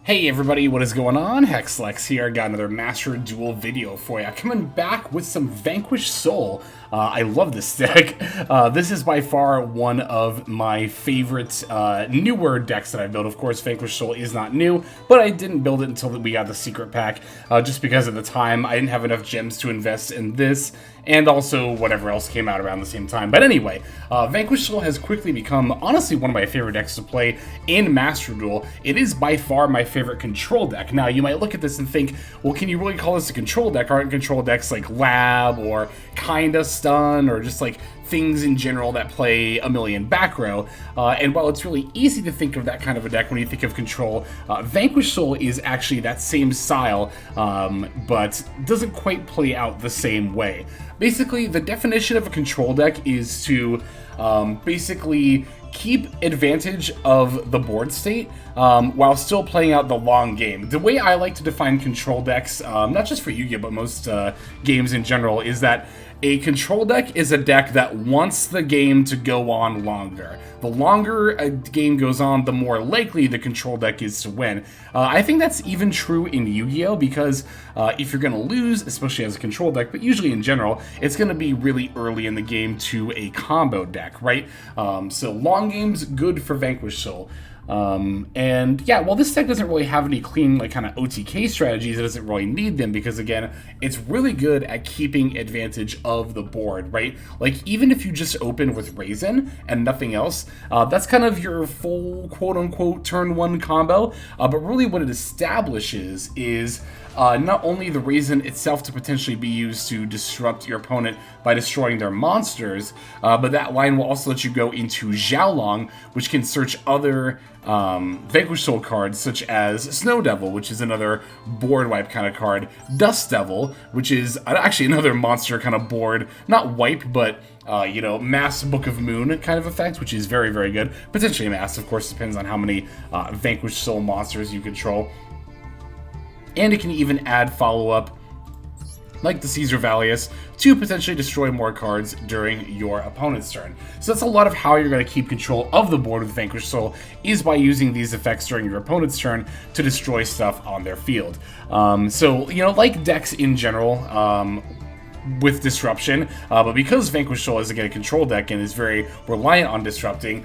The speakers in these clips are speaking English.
Hey everybody, what is going on? Hexlex here. Got another Master Duel video for you. Coming back with some Vanquish Soul. I love this deck. This is by far one of my favorite newer decks that I built. Of course, Vanquish Soul is not new, but I didn't build it until we got the secret pack, just because at the time I didn't have enough gems to invest in this, and also whatever else came out around the same time. But anyway, Vanquish Soul has quickly become, honestly, one of my favorite decks to play in Master Duel. It is by far my favorite control deck. Now, you might look at this and think, well, can you really call this a control deck? Aren't control decks like Lab or Kinda Stun or just like things in general that play a million back row? And while it's really easy to think of that kind of a deck when you think of control, Vanquish Soul is actually that same style, but doesn't quite play out the same way. Basically, the definition of a control deck is to basically keep advantage of the board state while still playing out the long game. The way I like to define control decks, not just for Yu-Gi-Oh, but most games in general, is that a control deck is a deck that wants the game to go on longer. The longer a game goes on, the more likely the control deck is to win. I think that's even true in Yu-Gi-Oh, because if you're going to lose, especially as a control deck, but usually in general, it's going to be really early in the game to a combo deck, right? So long games, good for Vanquish Soul. And yeah, well, this deck doesn't really have any clean, like, kind of OTK strategies. It doesn't really need them because, again, it's really good at keeping advantage of the board, right? Like, even if you just open with Raisin and nothing else, that's kind of your full quote-unquote turn one combo. But really what it establishes is not only the Raisin itself to potentially be used to disrupt your opponent by destroying their monsters, but that line will also let you go into Xiaolong, which can search other Vanquish Soul cards, such as Snow Devil, which is another board wipe kind of card, Dust Devil, which is actually another monster kind of board, not wipe, but you know, Mass Book of Moon kind of effect, which is very, very good. Potentially Mass, of course, depends on how many Vanquish Soul monsters you control. And it can even add follow-up, like the Caesar Valius, to potentially destroy more cards during your opponent's turn. So that's a lot of how you're going to keep control of the board with Vanquish Soul, is by using these effects during your opponent's turn to destroy stuff on their field. So, you know, like decks in general, with disruption, but because Vanquish Soul is, again, a control deck and is very reliant on disrupting,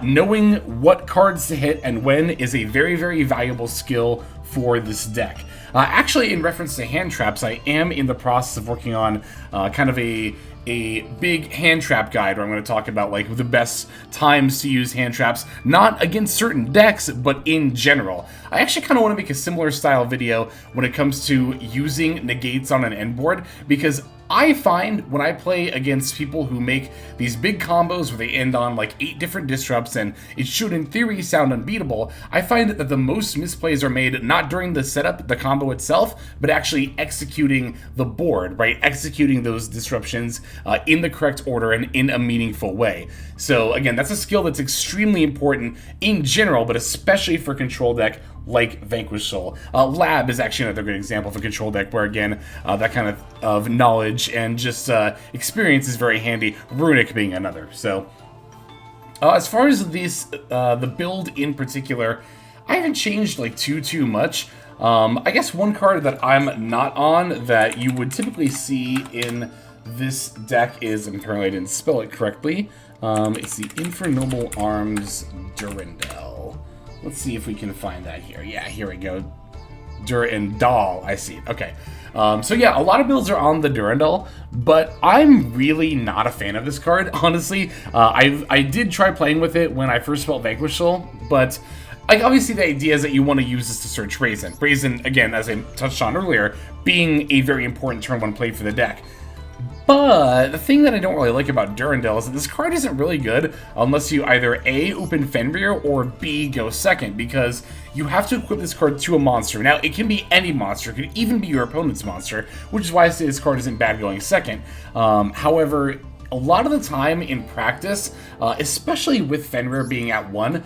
knowing what cards to hit and when is a very, very valuable skill for this deck. Actually, in reference to hand traps, I am in the process of working on kind of a big hand trap guide where I'm going to talk about, like, the best times to use hand traps, not against certain decks, but in general. I actually kind of want to make a similar style video when it comes to using negates on an end board, because I find when I play against people who make these big combos where they end on like 8 different disrupts and it should in theory sound unbeatable, I find that the most misplays are made not during the setup, the combo itself, but actually executing the board, right? Executing those disruptions in the correct order and in a meaningful way. So again, that's a skill that's extremely important in general, but especially for control deck like Vanquish Soul. Lab is actually another good example of a control deck where, again, that kind of knowledge and just experience is very handy, Runic being another. So as far as these, the build in particular, I haven't changed like too much. I guess one card that I'm not on that you would typically see in this deck is, apparently I didn't spell it correctly, it's the Infernoble Arms Durandal. Let's see if we can find that here. Yeah, here we go. Durandal, I see. Okay. So yeah, a lot of builds are on the Durandal, but I'm really not a fan of this card, honestly. I did try playing with it when I first built Vanquish Soul, but like, obviously the idea is that you want to use this to search Raisin. Raisin, again, as I touched on earlier, being a very important turn 1 play for the deck. But the thing that I don't really like about Durandal is that this card isn't really good unless you either A, open Fenrir, or B, go second, because you have to equip this card to a monster. Now, it can be any monster, it could even be your opponent's monster, which is why I say this card isn't bad going second. However, a lot of the time in practice, especially with Fenrir being at 1,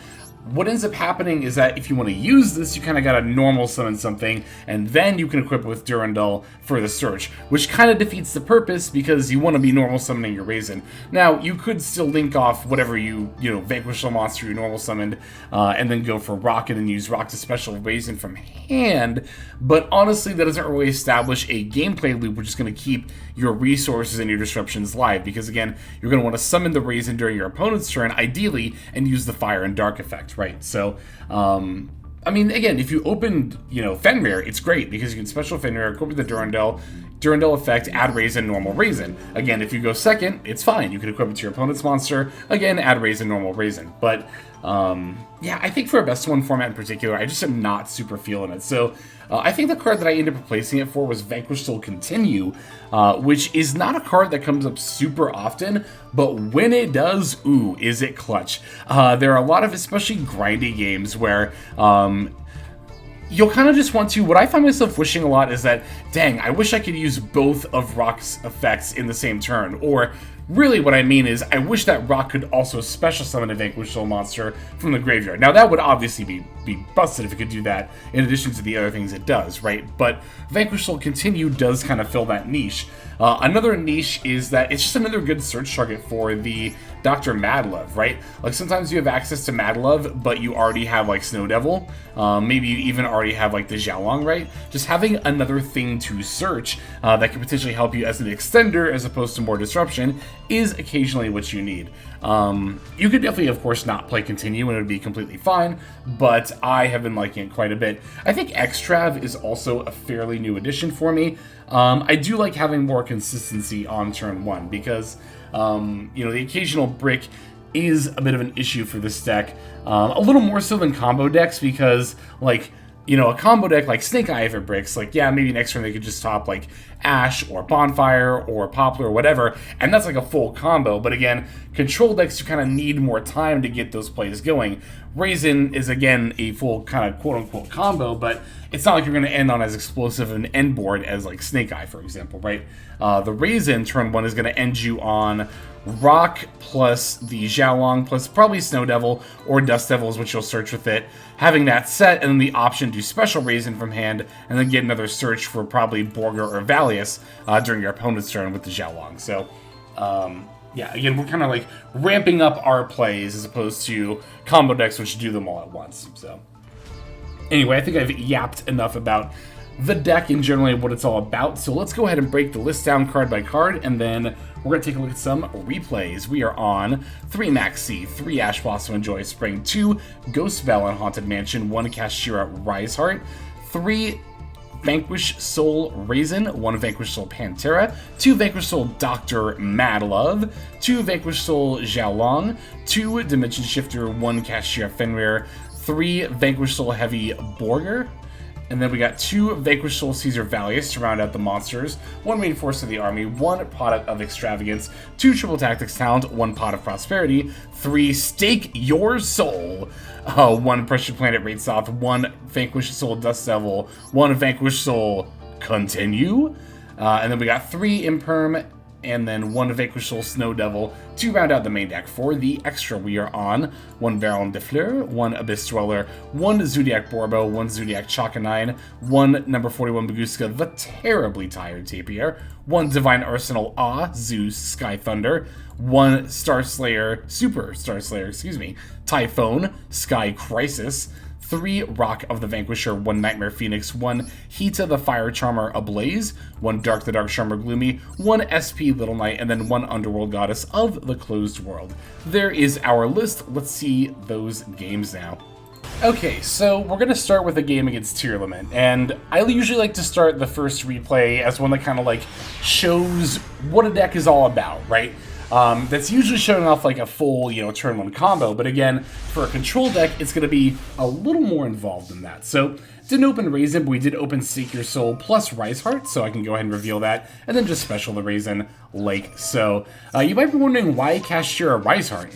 what ends up happening is that if you want to use this, you kind of got to normal summon something, and then you can equip it with Durandal for the search, which kind of defeats the purpose because you want to be normal summoning your Raisin. Now, you could still link off whatever you Vanquish the monster you normal summoned, and then go for Rock and then use Rock to special Raisin from hand, but honestly, that doesn't really establish a gameplay loop, which is going to keep your resources and your disruptions live, because again, you're going to want to summon the Raisin during your opponent's turn, ideally, and use the Fire and Dark effect, right? So, I mean, again, if you opened, Fenrir, it's great, because you can special Fenrir, equip with the Durandal effect, add Raisin, normal Raisin. Again, if you go second, it's fine. You can equip it to your opponent's monster, again, add Raisin, normal Raisin. But, yeah, I think for a best one format in particular, I just am not super feeling it. So, I think the card that I ended up replacing it for was Vanquish Soul Continue, which is not a card that comes up super often, but when it does, ooh, is it clutch. There are a lot of especially grindy games where you'll kind of just want to, what I find myself wishing a lot is that, dang, I wish I could use both of Rock's effects in the same turn, or really what I mean is, I wish that Rock could also special summon a Vanquish Soul monster from the graveyard. Now that would obviously be busted if it could do that, in addition to the other things it does, right? But Vanquish Soul Continue does kind of fill that niche. Another niche is that it's just another good search target for the Dr. Madlove, right? Like sometimes you have access to Madlove, but you already have like Snow Devil. Maybe you even already have like the Xiaolong, right? Just having another thing to search that can potentially help you as an extender as opposed to more disruption is occasionally what you need. You could definitely, of course, not play Continue and it would be completely fine, but I have been liking it quite a bit. I think Xtrav is also a fairly new addition for me. I do like having more consistency on turn one because, the occasional brick is a bit of an issue for this deck. A little more so than combo decks because, like, a combo deck like Snake Eye, if it bricks, like, yeah, maybe next turn they could just top, like, Ash or Bonfire or Poplar or whatever, and that's like a full combo. But again, control decks, you kind of need more time to get those plays going. Raisin is, again, a full kind of quote-unquote combo, but it's not like you're going to end on as explosive an end board as, like, Snake Eye, for example, right? The Raisin, turn one, is going to end you on Rock plus the Xiaolong plus probably Snow Devil or Dust Devil is what you'll search with it. Having that set, and then the option to special Raisin from hand, and then get another search for probably Borger or Valius during your opponent's turn with the Xiaolong. So, yeah, again, we're kind of like ramping up our plays as opposed to combo decks which do them all at once. So, anyway, I think I've yapped enough about the deck and generally what it's all about. So let's go ahead and break the list down card by card, and then we're going to take a look at some replays. We are on 3 Maxi, 3 Ash Blossom and Joy Spring, 2 Ghost Bell and Haunted Mansion, 1 Kashtira Rise Heart, 3 Vanquish Soul Raisin, 1 Vanquish Soul Pantera, 2 Vanquish Soul Dr. Madlove, 2 Vanquish Soul Xiaolong, 2 Dimension Shifter, 1 Kashtira Fenrir, 3 Vanquish Soul Heavy Borger, and then we got 2 Vanquish Soul Caesar Valius to round out the monsters, 1 Reinforce of the Army, 1 Pot of Extravagance, 2 Triple Tactics Talent, 1 Pot of Prosperity, 3 Stake Your Soul, 1 Pressure Planet Raid South, 1 Vanquish Soul Dust Devil, 1 Vanquish Soul Continue, and then we got 3 Imperm, and then 1 Vanquish Soul Snow Devil to round out the main deck. For the extra, we are on 1 Baron de Fleur, 1 Abyss Dweller, 1 Zodiac Borbo, 1 Zodiac Chakanine, 1 number 41 Baguska, the terribly tired Tapier, 1 Divine Arsenal Zeus Sky Thunder, 1 Super Star Slayer, Typhone, Sky Crisis, 3 Rock of the Vanquisher, 1 Nightmare Phoenix, 1 Hita the Fire Charmer Ablaze, 1 Dark the Dark Charmer Gloomy, 1 SP Little Knight, and then 1 Underworld Goddess of the Closed World. There is our list. Let's see those games now. Okay, so we're going to start with a game against Tearlament, and I usually like to start the first replay as one that kind of like shows what a deck is all about, right? That's usually showing off like a full, turn one combo, but again, for a control deck, it's going to be a little more involved than that. So, didn't open Raisin, but we did open Seek Your Soul plus Rise Heart, so I can go ahead and reveal that, and then just special the Raisin like so. You might be wondering why Kashtira Rise Heart,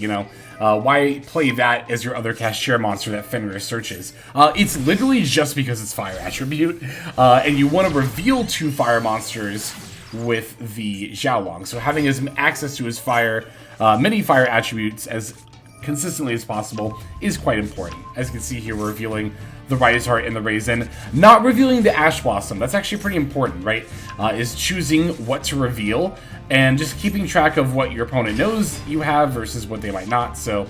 why play that as your other Kashtira monster that Fenrir searches? It's literally just because it's Fire attribute, and you want to reveal 2 Fire monsters with the Xiaolong. So having his access to his fire, many fire attributes as consistently as possible is quite important. As you can see here, we're revealing the Rise Heart and the Raisin, not revealing the Ash Blossom. That's actually pretty important, right? Is choosing what to reveal and just keeping track of what your opponent knows you have versus what they might not. So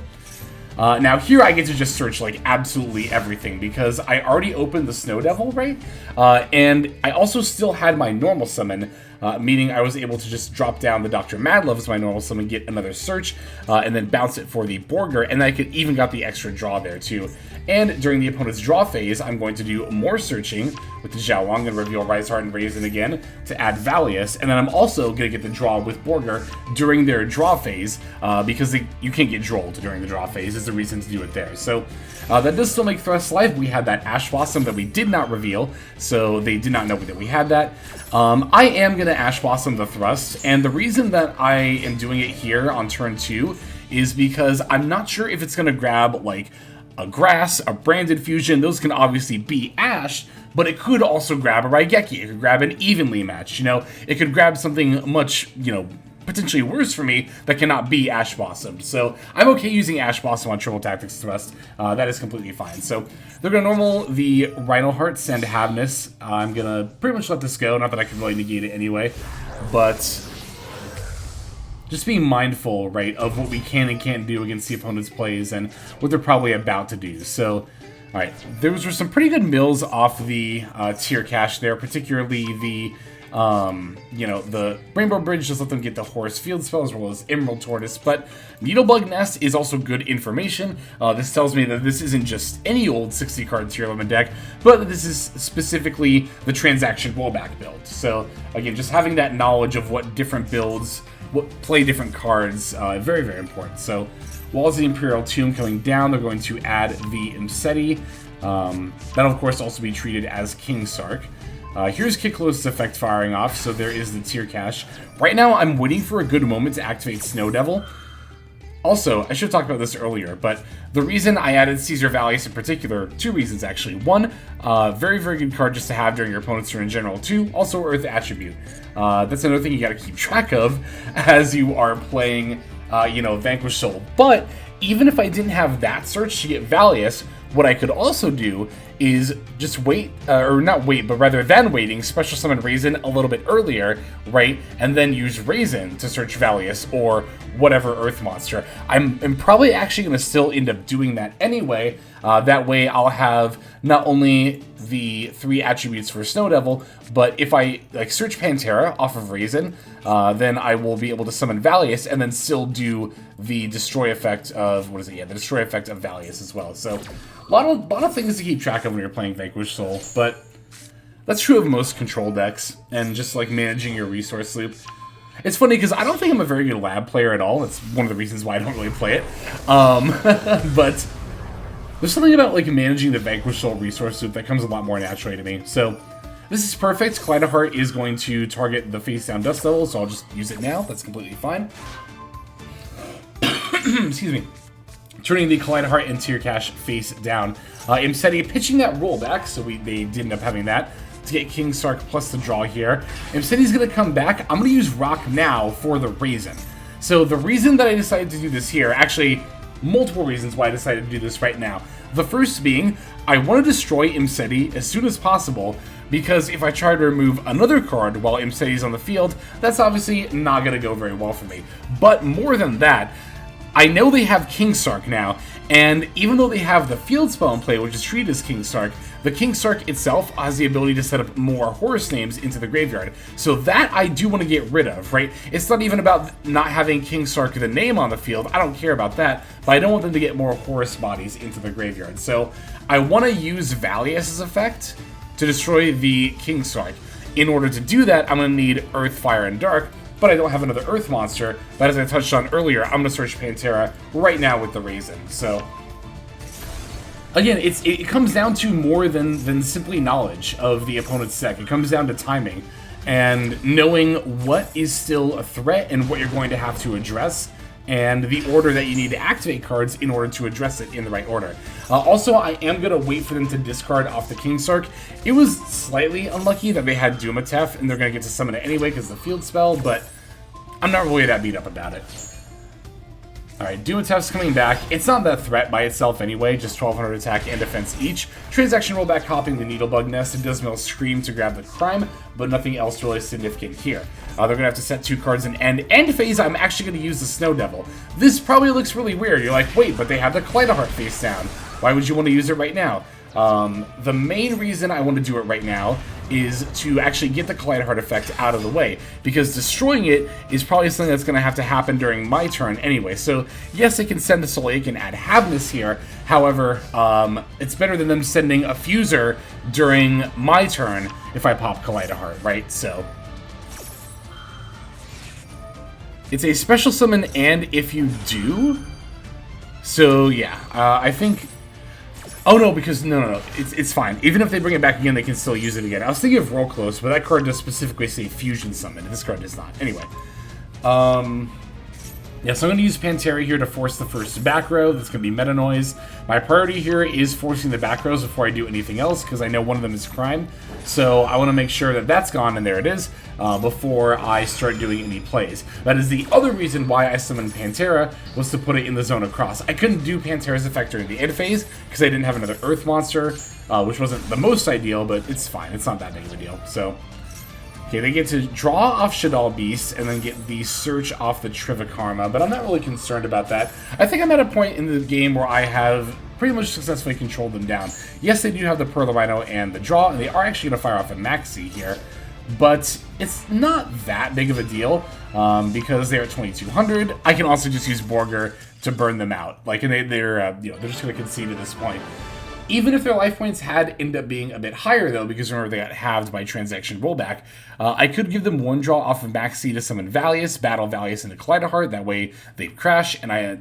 now here I get to just search like absolutely everything because I already opened the Snow Devil, right? And I also still had my normal summon, meaning I was able to just drop down the Dr. Madlove as my normal summon, get another search, and then bounce it for the Borger, and I could even got the extra draw there too. And during the opponent's draw phase, I'm going to do more searching with the Zhao Wang and reveal Rise Heart and Raisin again to add Valius, and then I'm also going to get the draw with Borger during their draw phase, because you can't get drolled during the draw phase, is the reason to do it there. So that does still make Thrust live. We had that Ash Blossom that we did not reveal, so they did not know that we had that. I am going to Ash Blossom the Thrust, and the reason that I am doing it here on turn 2 is because I'm not sure if it's going to grab, like, a Grass, a Branded Fusion. Those can obviously be Ash, but it could also grab a Raigeki. It could grab an Evenly Match, you know? It could grab something much, you know, potentially worse for me that cannot be Ash Blossom. So I'm okay using Ash Blossom on Triple Tactics Thrust. That is completely fine. So they're going to normal the Rhino Heart, send Havness. I'm going to pretty much let this go. Not that I can really negate it anyway, but just being mindful, right, of what we can and can't do against the opponent's plays and what they're probably about to do. So, all right, there were some pretty good mills off the tier cache there, particularly the you know, the Rainbow Bridge, just let them get the Horse Field Spell as well as Emerald Tortoise, but Needlebug Nest is also good information. This tells me that this isn't just any old 60-card Tearlaments deck, but this is specifically the Transaction Rollback build. So, again, just having that knowledge of what different builds play different cards, very, very important. So, Walls of the Imperial Tomb coming down, they're going to add the Imseti. That'll, of course, also be treated as King Sark. Here's Kiklos' effect firing off, so there is the tier cache. Right now, I'm waiting for a good moment to activate Snow Devil. Also, I should have talked about this earlier, but the reason I added Caesar Valius in particular, 2 reasons actually. 1, very, very good card just to have during your opponent's turn in general. 2, also Earth Attribute. That's another thing you gotta keep track of as you are playing, you know, Vanquish Soul. But even if I didn't have that search to get Valius, what I could also do is just wait, or not wait, but rather than waiting, special summon Raisin a little bit earlier, right? And then use Raisin to search Valius or whatever Earth monster. I'm probably actually going to still end up doing that anyway. That way I'll have not only the 3 attributes for Snow Devil, but if I like search Pantera off of Raisin, then I will be able to summon Valius and then still do the destroy effect of, what is it? Yeah, the destroy effect of Valius as well. So a lot of things to keep track of when you're playing Vanquish Soul, but that's true of most control decks and just like managing your resource loop. It's funny because I don't think I'm a very good lab player at all. It's one of the reasons why I don't really play it. But there's something about like managing the Vanquish Soul resource loop that comes a lot more naturally to me. So this is perfect. Kaleido Heart is going to target the face down Dust Devil, so I'll just use it now. That's completely fine. Excuse me. Turning the Kaleido Heart and Tier Cache face down. Imseti pitching that rollback, so they did end up having that to get King Sark plus the draw here. Imseti's going to come back. I'm going to use Rock now for the Raisin. So the reason that I decided to do this here, actually multiple reasons why I decided to do this right now. The first being, I want to destroy Imseti as soon as possible, because if I try to remove another card while Imseti's on the field, that's obviously not going to go very well for me. But more than that, I know they have King Sark now, and even though they have the field spell in play, which is treated as King Sark, the King Sark itself has the ability to set up more horse names into the graveyard. So that I do want to get rid of, right? It's not even about not having King Sark the name on the field. I don't care about that, but I don't want them to get more horse bodies into the graveyard. So I want to use Valius's effect to destroy the King Sark. In order to do that, I'm going to need Earth, Fire, and Dark, but I don't have another Earth monster. But as I touched on earlier, I'm going to search Pantera right now with the Raisin. So again, it comes down to more than simply knowledge of the opponent's deck. It comes down to timing and knowing what is still a threat and what you're going to have to address, and the order that you need to activate cards in order to address it in the right order. Also, I am going to wait for them to discard off the King Sark. It was slightly unlucky that they had Dumatef, and they're going to get to summon it anyway because of the field spell, but I'm not really that beat up about it. Alright, Doom Attack's coming back. It's not that threat by itself anyway, just 1200 attack and defense each. Transaction rollback hopping the Needlebug Nest. It does mill Scream to grab the Crime, but nothing else really significant here. They're going to have to set 2 cards in end phase. I'm actually going to use the Snow Devil. This probably looks really weird. You're like, wait, but they have the Kaleidoheart face down. Why would you want to use it right now? The main reason I want to do it right now is to actually get the Kaleidoheart effect out of the way, because destroying it is probably something that's going to have to happen during my turn anyway. So yes, they can send the Soul Ache and add Havness here. However, it's better than them sending a Fuser during my turn if I pop Kaleidoheart, right? So it's a special summon, and if you do, so yeah, I think. Oh no, because no, it's fine. Even if they bring it back again, they can still use it again. I was thinking of Roll Close, but that card does specifically say Fusion Summon, and this card does not. Anyway, yeah, so I'm going to use Pantera here to force the first back row. That's going to be Meta Noise. My priority here is forcing the back rows before I do anything else, because I know one of them is Crime. So I want to make sure that that's gone, and there it is, before I start doing any plays. That is the other reason why I summoned Pantera, was to put it in the Zone of Cross. I couldn't do Pantera's effect during the end phase, because I didn't have another Earth monster, which wasn't the most ideal, but it's fine. It's not that big of a deal. So okay, they get to draw off Shaddoll Beast and then get the search off the Trivikarma, but I'm not really concerned about that. I think I'm at a point in the game where I have pretty much successfully controlled them down. Yes, they do have the Perlomino and the draw, and they are actually going to fire off a Maxi here, but it's not that big of a deal because they're at 2200. I can also just use Borger to burn them out. Like, and they're just going to concede at this point. Even if their life points had ended up being a bit higher, though, because remember they got halved by transaction rollback, I could give them 1 draw off of Maxi to summon Valius, battle Valius into Kaleidoheart. That way they'd crash, and I,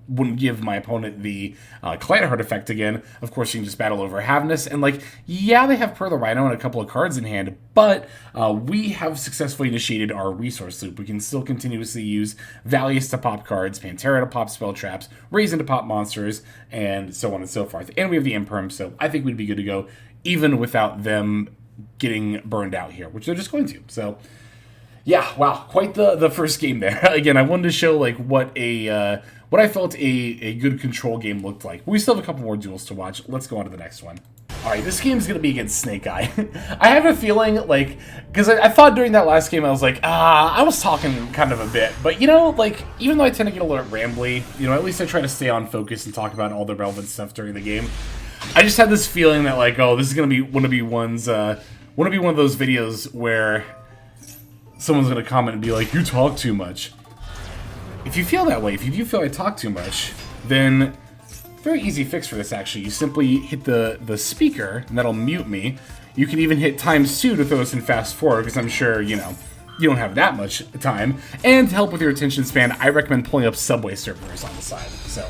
wouldn't give my opponent the Kaleidoheart effect again. Of course, you can just battle over Havness, and yeah, they have Pearl Rhino and a couple of cards in hand, but we have successfully initiated our resource loop. We can still continuously use Valius to pop cards, Pantera to pop spell traps, Raisin to pop monsters, and so on and so forth. And we have the Imperm, so I think we'd be good to go, even without them getting burned out here, which they're just going to. So yeah, wow, quite the first game there. Again, I wanted to show what I felt a good control game looked like. We still have a couple more duels to watch. Let's go on to the next one. Alright, this game's going to be against Snake Eye. I have a feeling, because I thought during that last game, I was like, I was talking kind of a bit. But, even though I tend to get a little rambly, at least I try to stay on focus and talk about all the relevant stuff during the game. I just had this feeling that, this is going to be one of one of those videos where someone's going to comment and be like, you talk too much. If you feel that way, if you do feel I talk too much, then very easy fix for this, actually. You simply hit the speaker, and that'll mute me. You can even hit ×2 to throw us in fast forward, because I'm sure, you don't have that much time. And to help with your attention span, I recommend pulling up Subway servers on the side. So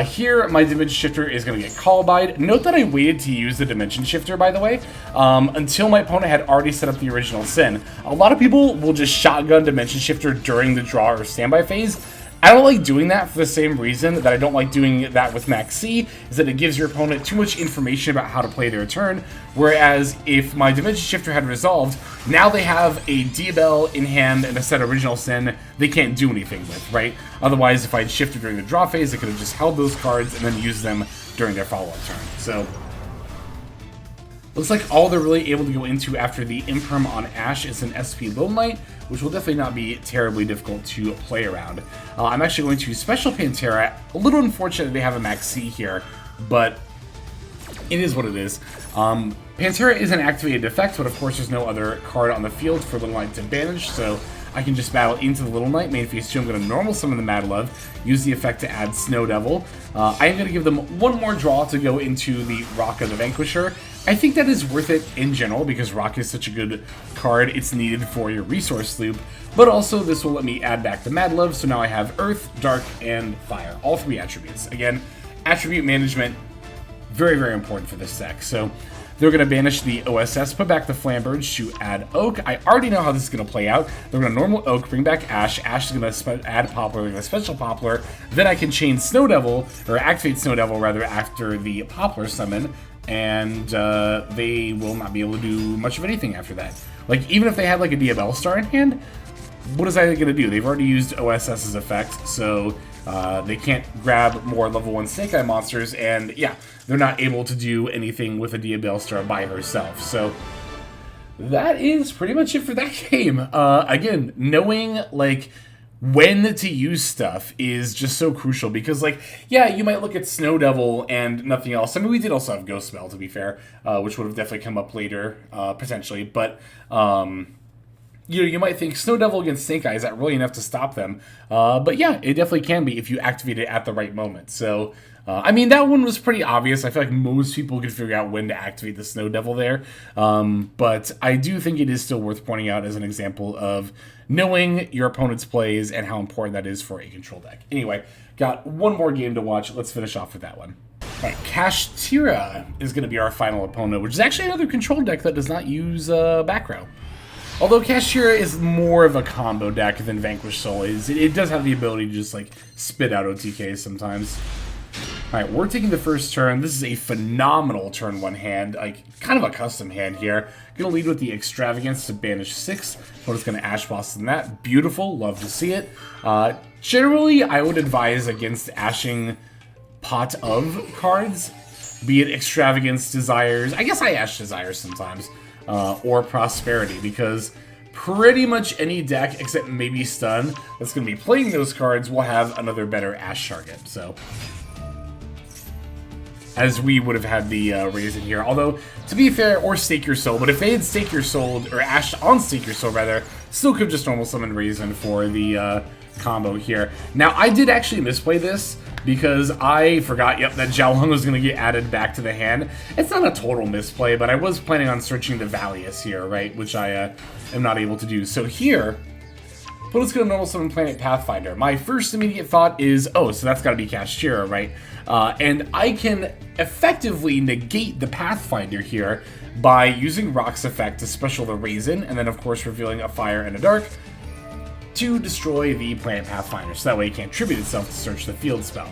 here, my Dimension Shifter is going to get Columbide. Note that I waited to use the Dimension Shifter, by the way, until my opponent had already set up the original Sin. A lot of people will just shotgun Dimension Shifter during the draw or standby phase. I don't like doing that for the same reason that I don't like doing that with Max C, is that it gives your opponent too much information about how to play their turn, whereas if my Dimension Shifter had resolved, now they have a Diabell in hand and a set Original Sin they can't do anything with, right? Otherwise, if I'd shifted during the draw phase, I could have just held those cards and then used them during their follow-up turn. So looks like all they're really able to go into after the Imperm on Ash is an SP Lone Knight, which will definitely not be terribly difficult to play around. I'm actually going to Special Pantera. A little unfortunate they have a Max C here, but it is what it is. Pantera is an activated effect, but of course there's no other card on the field for Little Knight to banish, so I can just battle into the Little Knight. Main phase 2, I'm going to normal summon the Mad Love, use the effect to add Snow Devil. I am going to give them 1 more draw to go into the Rock of the Vanquisher. I think that is worth it in general, because Rock is such a good card, it's needed for your resource loop, but also this will let me add back the Mad Love, so now I have Earth, Dark, and Fire, all 3 attributes. Again, attribute management, very, very important for this deck. So they're going to banish the OSS, put back the Flamberge to add Oak. I already know how this is going to play out. They're going to normal Oak, bring back Ash. Ash is going to add Poplar, they're going to special Poplar. Then I can chain Snow Devil, or activate Snow Devil rather, after the Poplar summon. And they will not be able to do much of anything after that. Even if they had a Diabell Star in hand, what is that going to do? They've already used OSS's effect, so They can't grab more level 1 Snake Eye monsters, and yeah, they're not able to do anything with a Diabellstar by herself. So that is pretty much it for that game. Again, knowing, like, when to use stuff is just so crucial, because, like, yeah, you might look at Snow Devil and nothing else. I mean, we did also have Ghost Spell, to be fair, which would have definitely come up later, potentially, but, you know, you might think Snow Devil against Snake Eye, is that really enough to stop them? But yeah, it definitely can be if you activate it at the right moment. So, I mean, that one was pretty obvious. I feel like most people could figure out when to activate the Snow Devil there. But I do think it is still worth pointing out as an example of knowing your opponent's plays and how important that is for a control deck. Anyway, got one more game to watch. Let's finish off with that one. All right, Kashtira is going to be our final opponent, which is actually another control deck that does not use back row. Although Kashtira is more of a combo deck than Vanquish Soul is, it does have the ability to just, like, spit out OTKs sometimes. Alright, we're taking the first turn. This is a phenomenal turn 1 hand, like, kind of a custom hand here. Gonna lead with the Extravagance to banish 6. Opponent's gonna Ash Boss in that. Beautiful, love to see it. Generally, I would advise against ashing Pot of cards, be it Extravagance, Desires. I guess I ash Desires sometimes. Or Prosperity, because pretty much any deck, except maybe Stun, that's going to be playing those cards will have another better Ash target. So, as we would have had the Raisin here. Although, to be fair, or Stake Your Soul, but if they had Stake Your Soul, or Ashed on Stake Your Soul rather, still could have just normal summon Raisin for the combo here. Now, I did actually misplay this, because I forgot, yep, that Jiaolong was going to get added back to the hand. It's not a total misplay, but I was planning on searching the Valius here, right, which I am not able to do. So here, opponent's going to normal summon Planet Pathfinder. My first immediate thought is, oh, so that's got to be Kashtira, right? And I can effectively negate the Pathfinder here by using Rock's effect to special the Raisin, and then, of course, revealing a Fire and a Dark to destroy the Planet Pathfinder, so that way it can't tribute itself to search the field spell.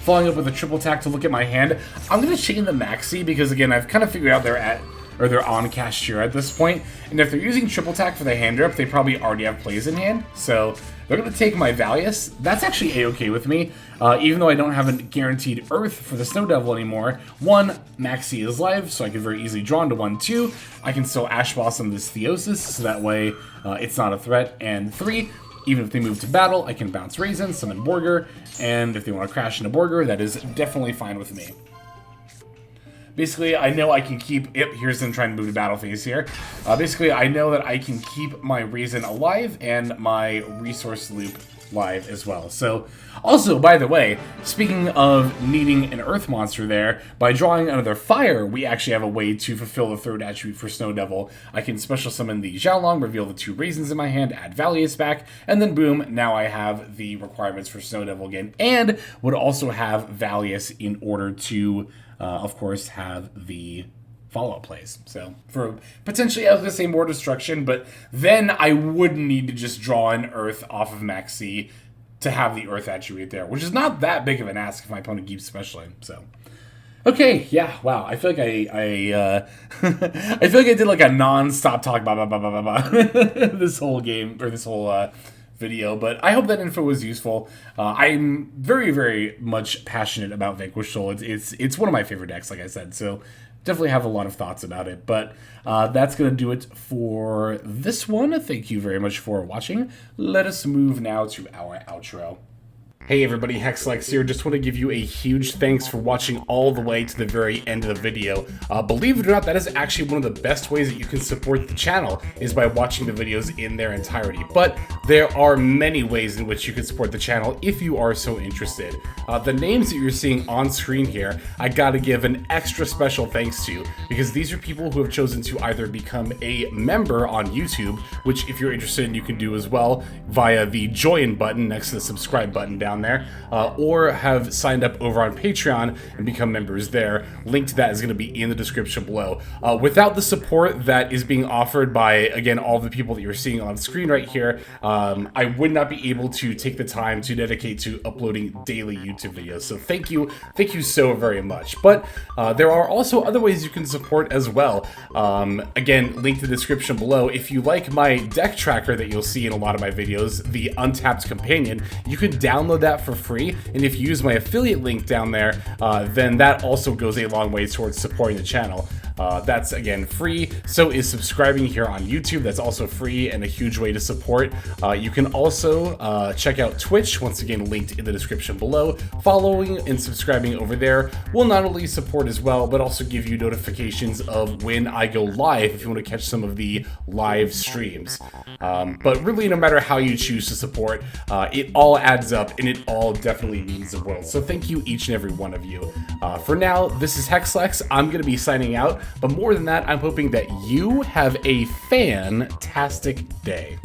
Following up with a triple attack to look at my hand, I'm going to chain the Maxi, because again, I've kind of figured out they're on Kashtira at this point, and if they're using triple attack for the hand rip, they probably already have plays in hand, so they're going to take my Valius. That's actually a-okay with me, even though I don't have a guaranteed Earth for the Snow Devil anymore. 1, Maxi is live, so I can very easily draw into 1, 2. I can still Ash Blossom this Theosis, so that way it's not a threat. And 3, even if they move to battle, I can bounce Raisin, summon Borger, and if they want to crash into Borger, that is definitely fine with me. Basically, I know I can keep... Yep, here's them trying to move to battle phase here. Basically, I know that I can keep my Raisin alive and my Resource Loop live as well. So, also, by the way, speaking of needing an Earth monster there, by drawing another Fire, we actually have a way to fulfill the third attribute for Snow Devil. I can special summon the Jiaolong, reveal the 2 Raisins in my hand, add Valius back, and then boom, now I have the requirements for Snow Devil again, and would also have Valius in order to... of course, have the follow-up plays. So, for potentially, I was going to say more destruction, but then I would need to just draw an Earth off of Maxi to have the Earth attribute there, which is not that big of an ask if my opponent keeps specialing. So, okay, yeah, wow. I feel like I feel like I did like a non-stop talk this whole game, or this whole video, but I hope that info was useful. I'm very, very much passionate about Vanquish Soul. It's one of my favorite decks, like I said, so definitely have a lot of thoughts about it. But that's going to do it for this one. Thank you very much for watching. Let us move now to our outro. Hey everybody, Hexlex here. Just want to give you a huge thanks for watching all the way to the very end of the video. Believe it or not, that is actually one of the best ways that you can support the channel, is by watching the videos in their entirety. But there are many ways in which you can support the channel if you are so interested. The names that you're seeing on screen here, I gotta give an extra special thanks to, because these are people who have chosen to either become a member on YouTube, which if you're interested you can do as well via the join button next to the subscribe button down on there, or have signed up over on Patreon and become members there. Link to that is going to be in the description below. Without the support that is being offered by, again, all the people that you're seeing on screen right here, I would not be able to take the time to dedicate to uploading daily YouTube videos. So thank you so very much. But there are also other ways you can support as well. Again, link to the description below. If you like my deck tracker that you'll see in a lot of my videos, the Untapped Companion, you can download that for free. And if you use my affiliate link down there, then that also goes a long way towards supporting the channel. That's, again, free. So is subscribing here on YouTube. That's also free and a huge way to support. You can also check out Twitch, once again linked in the description below. Following and subscribing over there will not only support as well, but also give you notifications of when I go live if you want to catch some of the live streams. But really, no matter how you choose to support, it all adds up and it all definitely means the world. So thank you, each and every one of you. For now, this is Hexlex. I'm going to be signing out. But more than that, I'm hoping that you have a fantastic day.